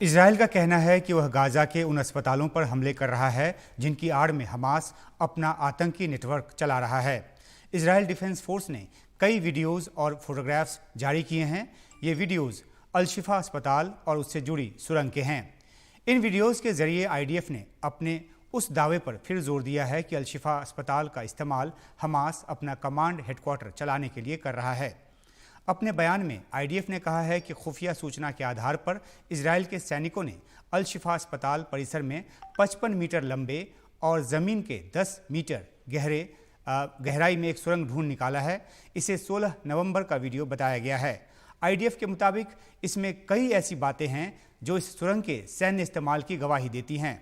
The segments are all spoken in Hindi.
इजराइल का कहना है कि वह गाजा के उन अस्पतालों पर हमले कर रहा है जिनकी आड़ में हमास अपना आतंकी नेटवर्क चला रहा है। इजराइल डिफेंस फोर्स ने कई वीडियोस और फोटोग्राफ्स जारी किए हैं। ये वीडियोस अल-शिफा अस्पताल और उससे जुड़ी सुरंग के हैं। इन वीडियोस के जरिए आईडीएफ ने अपने उस दावे पर फिर जोर दिया है कि अल-शिफा अस्पताल का इस्तेमाल हमास अपना कमांड हेडक्वार्टर चलाने के लिए कर रहा है। अपने बयान में आईडीएफ ने कहा है कि खुफिया सूचना के आधार पर इजराइल के सैनिकों ने अल-शिफा अस्पताल परिसर में 55 मीटर लंबे और ज़मीन के 10 मीटर गहराई में एक सुरंग ढूंढ निकाला है। इसे 16 नवंबर का वीडियो बताया गया है। आईडीएफ के मुताबिक इसमें कई ऐसी बातें हैं जो इस सुरंग के सैन्य इस्तेमाल की गवाही देती हैं।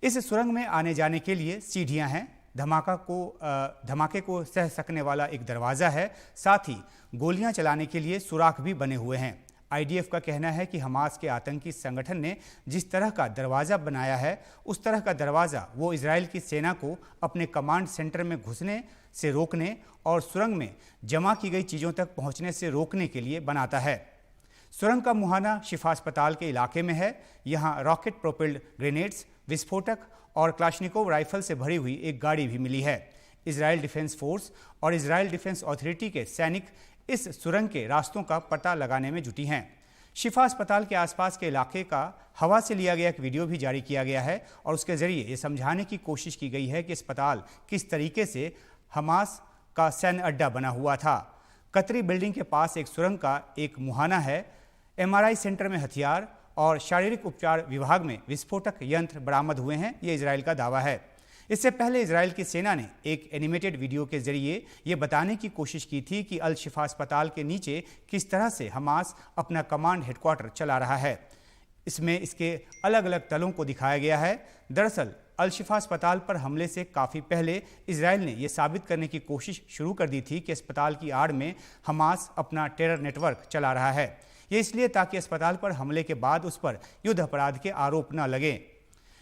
इस सुरंग में आने जाने के लिए सीढ़ियां हैं, धमाके को सह सकने वाला एक दरवाज़ा है, साथ ही गोलियां चलाने के लिए सुराख भी बने हुए हैं। आईडीएफ का कहना है कि हमास के आतंकी संगठन ने जिस तरह का दरवाज़ा बनाया है, उस तरह का दरवाज़ा वो इजराइल की सेना को अपने कमांड सेंटर में घुसने से रोकने और सुरंग में जमा की गई चीज़ों तक पहुंचने से रोकने के लिए बनाता है। सुरंग का मुहाना शिफा अस्पताल के इलाके में है। यहाँ रॉकेट प्रोपेल्ड ग्रेनेड्स, विस्फोटक और क्लाशनिकोव राइफल से भरी हुई एक गाड़ी भी मिली है। इजराइल डिफेंस फोर्स और इजराइल डिफेंस अथॉरिटी के सैनिक इस सुरंग के रास्तों का पता लगाने में जुटी हैं। शिफा अस्पताल के आसपास के इलाके का हवा से लिया गया एक वीडियो भी जारी किया गया है और उसके जरिए ये समझाने की कोशिश की गई है कि अस्पताल किस तरीके से हमास का सैन्य अड्डा बना हुआ था। कतरी बिल्डिंग के पास एक सुरंग का एक मुहाना है। एमआरआई सेंटर में हथियार और शारीरिक उपचार विभाग में विस्फोटक यंत्र बरामद हुए हैं, ये इजराइल का दावा है। इससे पहले इजराइल की सेना ने एक एनिमेटेड वीडियो के जरिए ये बताने की कोशिश की थी कि अल-शिफा अस्पताल के नीचे किस तरह से हमास अपना कमांड हेडक्वार्टर चला रहा है। इसमें इसके अलग अलग तलों को दिखाया गया है। दरअसल अल-शिफा अस्पताल पर हमले से काफ़ी पहले इजराइल ने यह साबित करने की कोशिश शुरू कर दी थी कि अस्पताल की आड़ में हमास अपना टेरर नेटवर्क चला रहा है। ये इसलिए ताकि अस्पताल पर हमले के बाद उस पर युद्ध अपराध के आरोप न लगें।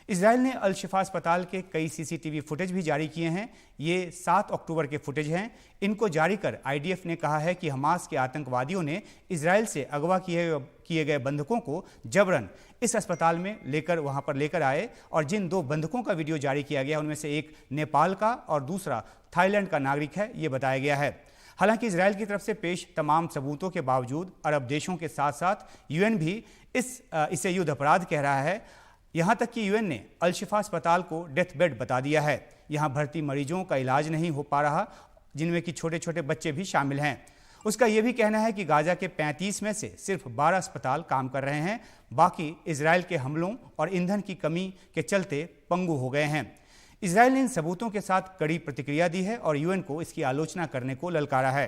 इजराइल ने अल-शिफा अस्पताल के कई सीसीटीवी फुटेज भी जारी किए हैं। ये 7 अक्टूबर के फुटेज हैं। इनको जारी कर आईडीएफ ने कहा है कि हमास के आतंकवादियों ने इजराइल से अगवा किए गए बंधकों को जबरन इस अस्पताल में वहां पर लेकर आए और जिन 2 बंधकों का वीडियो जारी किया गया उनमें से एक नेपाल का और दूसरा थाईलैंड का नागरिक है, ये बताया गया है। हालांकि इजराइल की तरफ से पेश तमाम सबूतों के बावजूद अरब देशों के साथ साथ यूएन भी इसे युद्ध अपराध कह रहा है। यहाँ तक कि यूएन ने अल-शिफा अस्पताल को डेथ बेड बता दिया है। यहाँ भर्ती मरीजों का इलाज नहीं हो पा रहा, जिनमें कि छोटे छोटे बच्चे भी शामिल हैं। उसका यह भी कहना है कि गाजा के 35 में से सिर्फ 12 अस्पताल काम कर रहे हैं, बाकी इजराइल के हमलों और ईंधन की कमी के चलते पंगु हो गए हैं। इजराइल ने इन सबूतों के साथ कड़ी प्रतिक्रिया दी है और यूएन को इसकी आलोचना करने को ललकारा है।